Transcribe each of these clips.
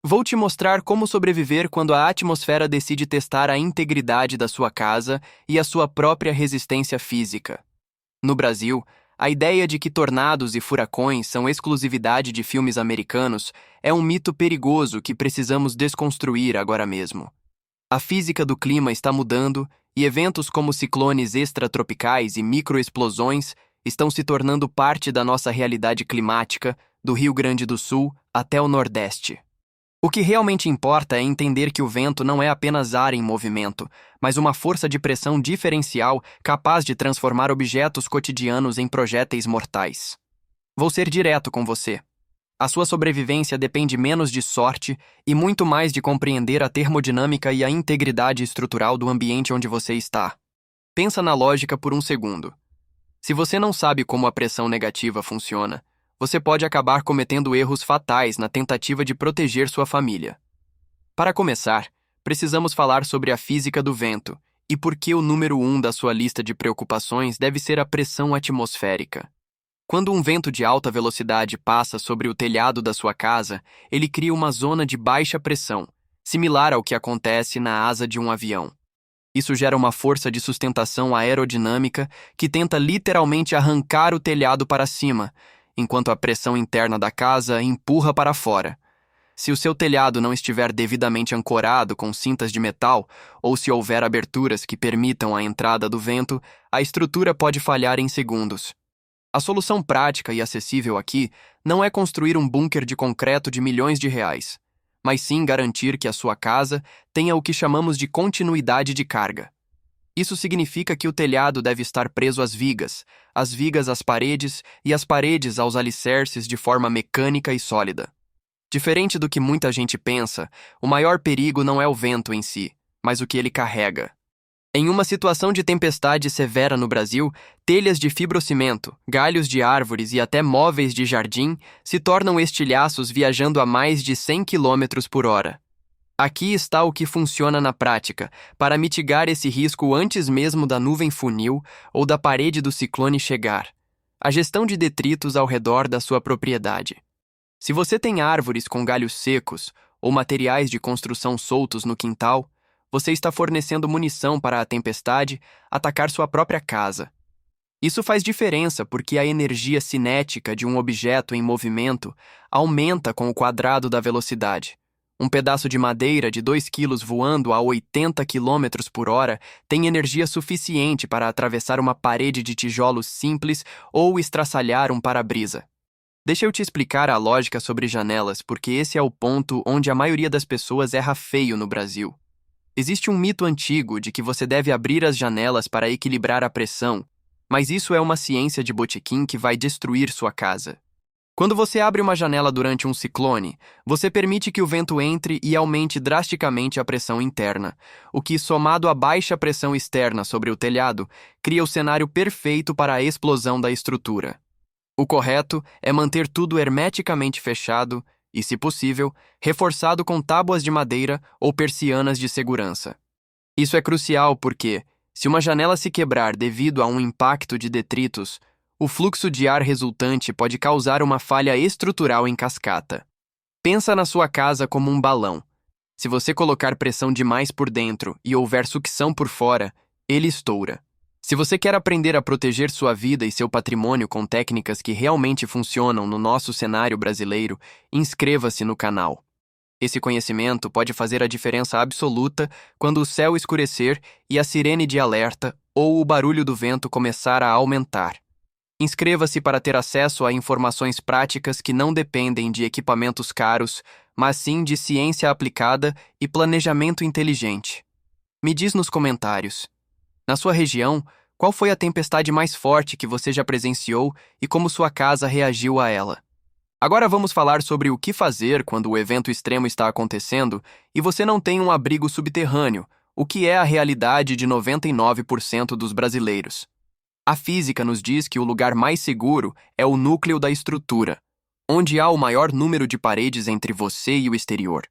Vou te mostrar como sobreviver quando a atmosfera decide testar a integridade da sua casa e a sua própria resistência física. No Brasil, a ideia de que tornados e furacões são exclusividade de filmes americanos é um mito perigoso que precisamos desconstruir agora mesmo. A física do clima está mudando e eventos como ciclones extratropicais e microexplosões estão se tornando parte da nossa realidade climática, do Rio Grande do Sul até o Nordeste. O que realmente importa é entender que o vento não é apenas ar em movimento, mas uma força de pressão diferencial capaz de transformar objetos cotidianos em projéteis mortais. Vou ser direto com você. A sua sobrevivência depende menos de sorte e muito mais de compreender a termodinâmica e a integridade estrutural do ambiente onde você está. Pensa na lógica por um segundo. Se você não sabe como a pressão negativa funciona, você pode acabar cometendo erros fatais na tentativa de proteger sua família. Para começar, precisamos falar sobre a física do vento e por que o número 1 da sua lista de preocupações deve ser a pressão atmosférica. Quando um vento de alta velocidade passa sobre o telhado da sua casa, ele cria uma zona de baixa pressão, similar ao que acontece na asa de um avião. Isso gera uma força de sustentação aerodinâmica que tenta literalmente arrancar o telhado para cima, enquanto a pressão interna da casa empurra para fora. Se o seu telhado não estiver devidamente ancorado com cintas de metal, ou se houver aberturas que permitam a entrada do vento, a estrutura pode falhar em segundos. A solução prática e acessível aqui não é construir um bunker de concreto de milhões de reais, mas sim garantir que a sua casa tenha o que chamamos de continuidade de carga. Isso significa que o telhado deve estar preso às vigas às paredes e as paredes aos alicerces de forma mecânica e sólida. Diferente do que muita gente pensa, o maior perigo não é o vento em si, mas o que ele carrega. Em uma situação de tempestade severa no Brasil, telhas de fibrocimento, galhos de árvores e até móveis de jardim se tornam estilhaços viajando a mais de 100 km por hora. Aqui está o que funciona na prática, para mitigar esse risco antes mesmo da nuvem funil ou da parede do ciclone chegar. A gestão de detritos ao redor da sua propriedade. Se você tem árvores com galhos secos ou materiais de construção soltos no quintal, você está fornecendo munição para a tempestade atacar sua própria casa. Isso faz diferença porque a energia cinética de um objeto em movimento aumenta com o quadrado da velocidade. Um pedaço de madeira de 2 kg voando a 80 km por hora tem energia suficiente para atravessar uma parede de tijolos simples ou estraçalhar um para-brisa. Deixa eu te explicar a lógica sobre janelas, porque esse é o ponto onde a maioria das pessoas erra feio no Brasil. Existe um mito antigo de que você deve abrir as janelas para equilibrar a pressão, mas isso é uma ciência de botequim que vai destruir sua casa. Quando você abre uma janela durante um ciclone, você permite que o vento entre e aumente drasticamente a pressão interna, o que, somado à baixa pressão externa sobre o telhado, cria o cenário perfeito para a explosão da estrutura. O correto é manter tudo hermeticamente fechado e, se possível, reforçado com tábuas de madeira ou persianas de segurança. Isso é crucial porque, se uma janela se quebrar devido a um impacto de detritos, o fluxo de ar resultante pode causar uma falha estrutural em cascata. Pensa na sua casa como um balão. Se você colocar pressão demais por dentro e houver sucção por fora, ele estoura. Se você quer aprender a proteger sua vida e seu patrimônio com técnicas que realmente funcionam no nosso cenário brasileiro, inscreva-se no canal. Esse conhecimento pode fazer a diferença absoluta quando o céu escurecer e a sirene de alerta ou o barulho do vento começar a aumentar. Inscreva-se para ter acesso a informações práticas que não dependem de equipamentos caros, mas sim de ciência aplicada e planejamento inteligente. Me diz nos comentários. Na sua região, qual foi a tempestade mais forte que você já presenciou e como sua casa reagiu a ela? Agora vamos falar sobre o que fazer quando o evento extremo está acontecendo e você não tem um abrigo subterrâneo, o que é a realidade de 99% dos brasileiros. A física nos diz que o lugar mais seguro é o núcleo da estrutura, onde há o maior número de paredes entre você e o exterior.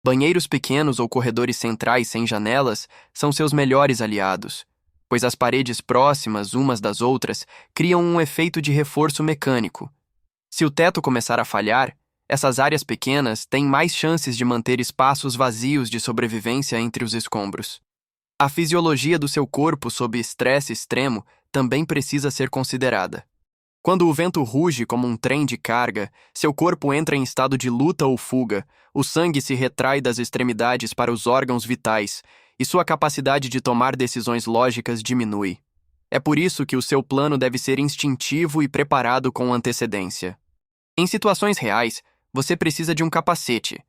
Banheiros pequenos ou corredores centrais sem janelas são seus melhores aliados, pois as paredes próximas umas das outras criam um efeito de reforço mecânico. Se o teto começar a falhar, Essas áreas pequenas têm mais chances de manter espaços vazios de sobrevivência entre os escombros. A fisiologia do seu corpo sob estresse extremo também precisa ser considerada. Quando o vento ruge como um trem de carga, seu corpo entra em estado de luta ou fuga, o sangue se retrai das extremidades para os órgãos vitais e sua capacidade de tomar decisões lógicas diminui. É por isso que o seu plano deve ser instintivo e preparado com antecedência. Em situações reais, você precisa de um capacete,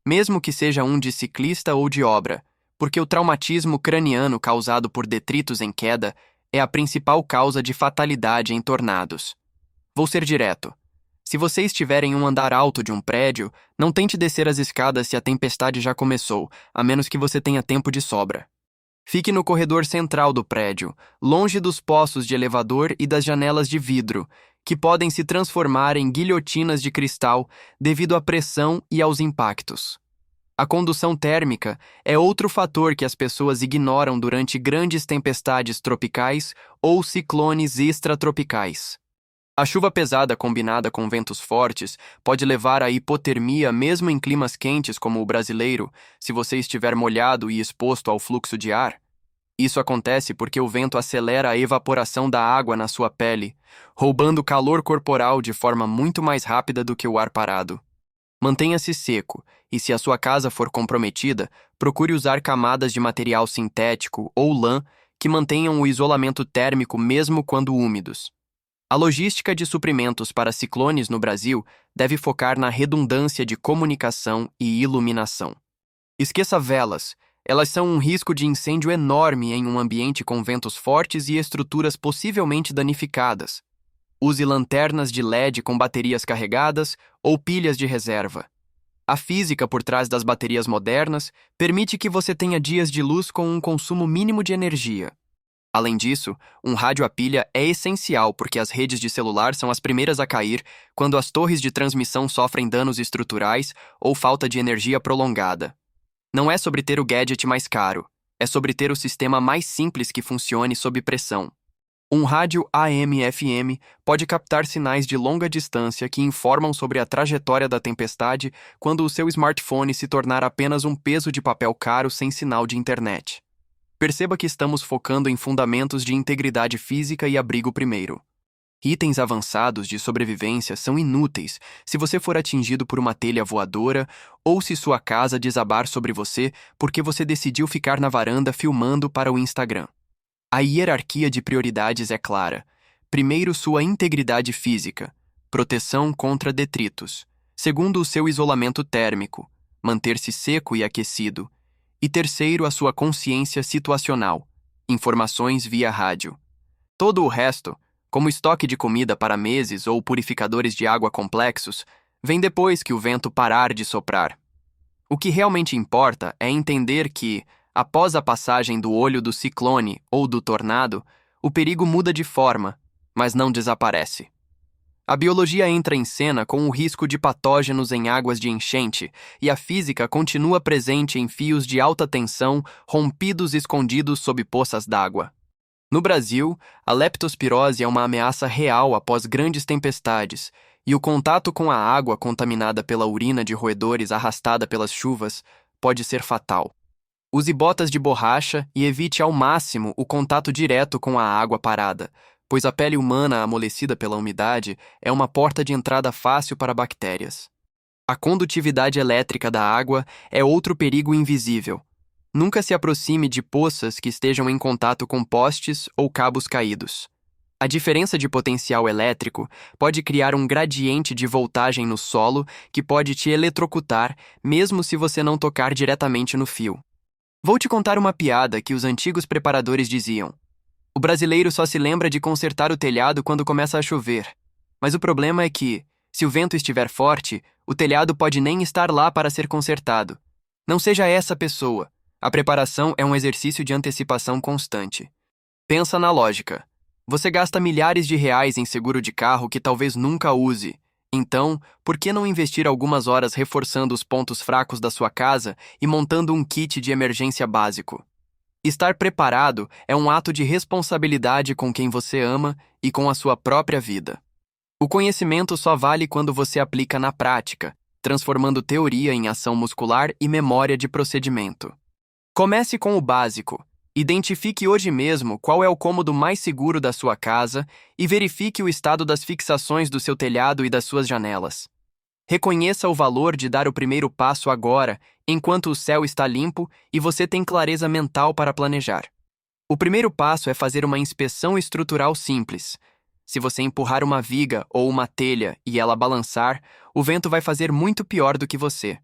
mesmo que seja um de ciclista ou de obra, porque o traumatismo craniano causado por detritos em queda é a principal causa de fatalidade em tornados. Vou ser direto. Se você estiver em um andar alto de um prédio, não tente descer as escadas se a tempestade já começou, a menos que você tenha tempo de sobra. Fique no corredor central do prédio, longe dos poços de elevador e das janelas de vidro, que podem se transformar em guilhotinas de cristal devido à pressão e aos impactos. A condução térmica é outro fator que as pessoas ignoram durante grandes tempestades tropicais ou ciclones extratropicais. A chuva pesada combinada com ventos fortes pode levar à hipotermia mesmo em climas quentes como o brasileiro, se você estiver molhado e exposto ao fluxo de ar. Isso acontece porque o vento acelera a evaporação da água na sua pele, roubando calor corporal de forma muito mais rápida do que o ar parado. Mantenha-se seco, e se a sua casa for comprometida, procure usar camadas de material sintético ou lã que mantenham o isolamento térmico mesmo quando úmidos. A logística de suprimentos para ciclones no Brasil deve focar na redundância de comunicação e iluminação. Esqueça velas, elas são um risco de incêndio enorme em um ambiente com ventos fortes e estruturas possivelmente danificadas. Use lanternas de LED com baterias carregadas ou pilhas de reserva. A física por trás das baterias modernas permite que você tenha dias de luz com um consumo mínimo de energia. Além disso, um rádio a pilha é essencial porque as redes de celular são as primeiras a cair quando as torres de transmissão sofrem danos estruturais ou falta de energia prolongada. Não é sobre ter o gadget mais caro, é sobre ter o sistema mais simples que funcione sob pressão. Um rádio AM/FM pode captar sinais de longa distância que informam sobre a trajetória da tempestade quando o seu smartphone se tornar apenas um peso de papel caro sem sinal de internet. Perceba que estamos focando em fundamentos de integridade física e abrigo primeiro. Itens avançados de sobrevivência são inúteis se você for atingido por uma telha voadora ou se sua casa desabar sobre você porque você decidiu ficar na varanda filmando para o Instagram. A hierarquia de prioridades é clara. Primeiro, sua integridade física, proteção contra detritos. Segundo, o seu isolamento térmico, manter-se seco e aquecido. E terceiro, a sua consciência situacional, informações via rádio. Todo o resto, como estoque de comida para meses ou purificadores de água complexos, vem depois que o vento parar de soprar. O que realmente importa é entender que, após a passagem do olho do ciclone ou do tornado, o perigo muda de forma, mas não desaparece. A biologia entra em cena com o risco de patógenos em águas de enchente e a física continua presente em fios de alta tensão rompidos escondidos sob poças d'água. No Brasil, a leptospirose é uma ameaça real após grandes tempestades e o contato com a água contaminada pela urina de roedores arrastada pelas chuvas pode ser fatal. Use botas de borracha e evite ao máximo o contato direto com a água parada, pois a pele humana amolecida pela umidade é uma porta de entrada fácil para bactérias. A condutividade elétrica da água é outro perigo invisível. Nunca se aproxime de poças que estejam em contato com postes ou cabos caídos. A diferença de potencial elétrico pode criar um gradiente de voltagem no solo que pode te eletrocutar, mesmo se você não tocar diretamente no fio. Vou te contar uma piada que os antigos preparadores diziam. O brasileiro só se lembra de consertar o telhado quando começa a chover. Mas o problema é que, se o vento estiver forte, o telhado pode nem estar lá para ser consertado. Não seja essa pessoa. A preparação é um exercício de antecipação constante. Pensa na lógica. Você gasta milhares de reais em seguro de carro que talvez nunca use. Então, por que não investir algumas horas reforçando os pontos fracos da sua casa e montando um kit de emergência básico? Estar preparado é um ato de responsabilidade com quem você ama e com a sua própria vida. O conhecimento só vale quando você aplica na prática, transformando teoria em ação muscular e memória de procedimento. Comece com o básico. Identifique hoje mesmo qual é o cômodo mais seguro da sua casa e verifique o estado das fixações do seu telhado e das suas janelas. Reconheça o valor de dar o primeiro passo agora, enquanto o céu está limpo e você tem clareza mental para planejar. O primeiro passo é fazer uma inspeção estrutural simples. Se você empurrar uma viga ou uma telha e ela balançar, o vento vai fazer muito pior do que você.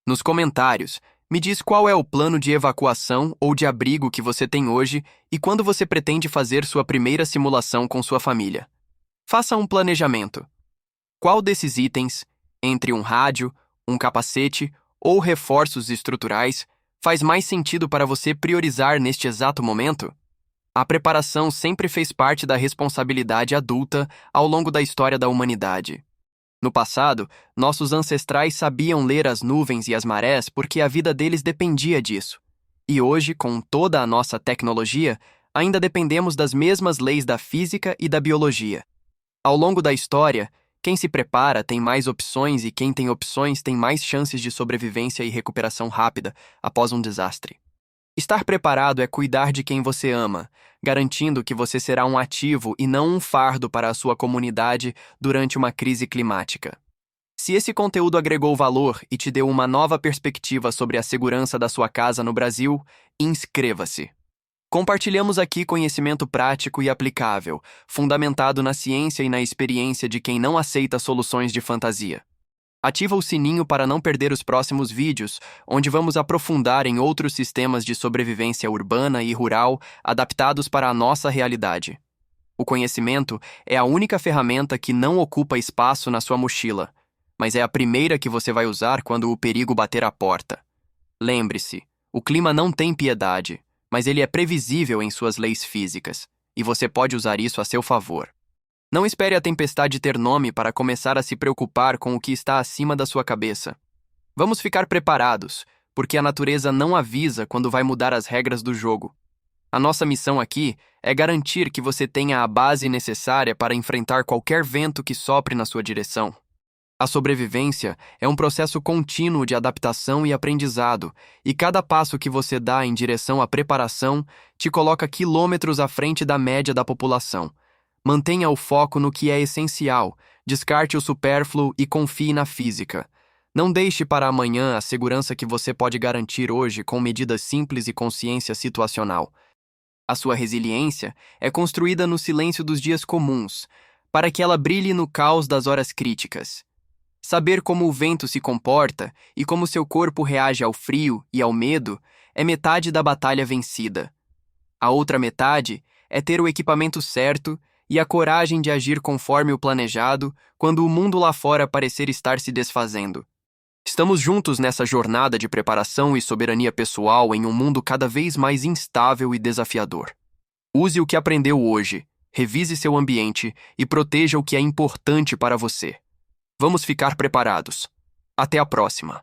Nos comentários, me diz qual é o plano de evacuação ou de abrigo que você tem hoje e quando você pretende fazer sua primeira simulação com sua família. Faça um planejamento. Qual desses itens, entre um rádio, um capacete ou reforços estruturais, faz mais sentido para você priorizar neste exato momento? A preparação sempre fez parte da responsabilidade adulta ao longo da história da humanidade. No passado, nossos ancestrais sabiam ler as nuvens e as marés porque a vida deles dependia disso. E hoje, com toda a nossa tecnologia, ainda dependemos das mesmas leis da física e da biologia. Ao longo da história, quem se prepara tem mais opções e quem tem opções tem mais chances de sobrevivência e recuperação rápida após um desastre. Estar preparado é cuidar de quem você ama, garantindo que você será um ativo e não um fardo para a sua comunidade durante uma crise climática. Se esse conteúdo agregou valor e te deu uma nova perspectiva sobre a segurança da sua casa no Brasil, inscreva-se. Compartilhamos aqui conhecimento prático e aplicável, fundamentado na ciência e na experiência de quem não aceita soluções de fantasia. Ativa o sininho para não perder os próximos vídeos, onde vamos aprofundar em outros sistemas de sobrevivência urbana e rural adaptados para a nossa realidade. O conhecimento é a única ferramenta que não ocupa espaço na sua mochila, mas é a primeira que você vai usar quando o perigo bater à porta. Lembre-se, o clima não tem piedade, mas ele é previsível em suas leis físicas, e você pode usar isso a seu favor. Não espere a tempestade ter nome para começar a se preocupar com o que está acima da sua cabeça. Vamos ficar preparados, porque a natureza não avisa quando vai mudar as regras do jogo. A nossa missão aqui é garantir que você tenha a base necessária para enfrentar qualquer vento que sopre na sua direção. A sobrevivência é um processo contínuo de adaptação e aprendizado, e cada passo que você dá em direção à preparação te coloca quilômetros à frente da média da população. Mantenha o foco no que é essencial, descarte o supérfluo e confie na física. Não deixe para amanhã a segurança que você pode garantir hoje com medidas simples e consciência situacional. A sua resiliência é construída no silêncio dos dias comuns, para que ela brilhe no caos das horas críticas. Saber como o vento se comporta e como seu corpo reage ao frio e ao medo é metade da batalha vencida. A outra metade é ter o equipamento certo e a coragem de agir conforme o planejado quando o mundo lá fora parecer estar se desfazendo. Estamos juntos nessa jornada de preparação e soberania pessoal em um mundo cada vez mais instável e desafiador. Use o que aprendeu hoje, revise seu ambiente e proteja o que é importante para você. Vamos ficar preparados. Até a próxima!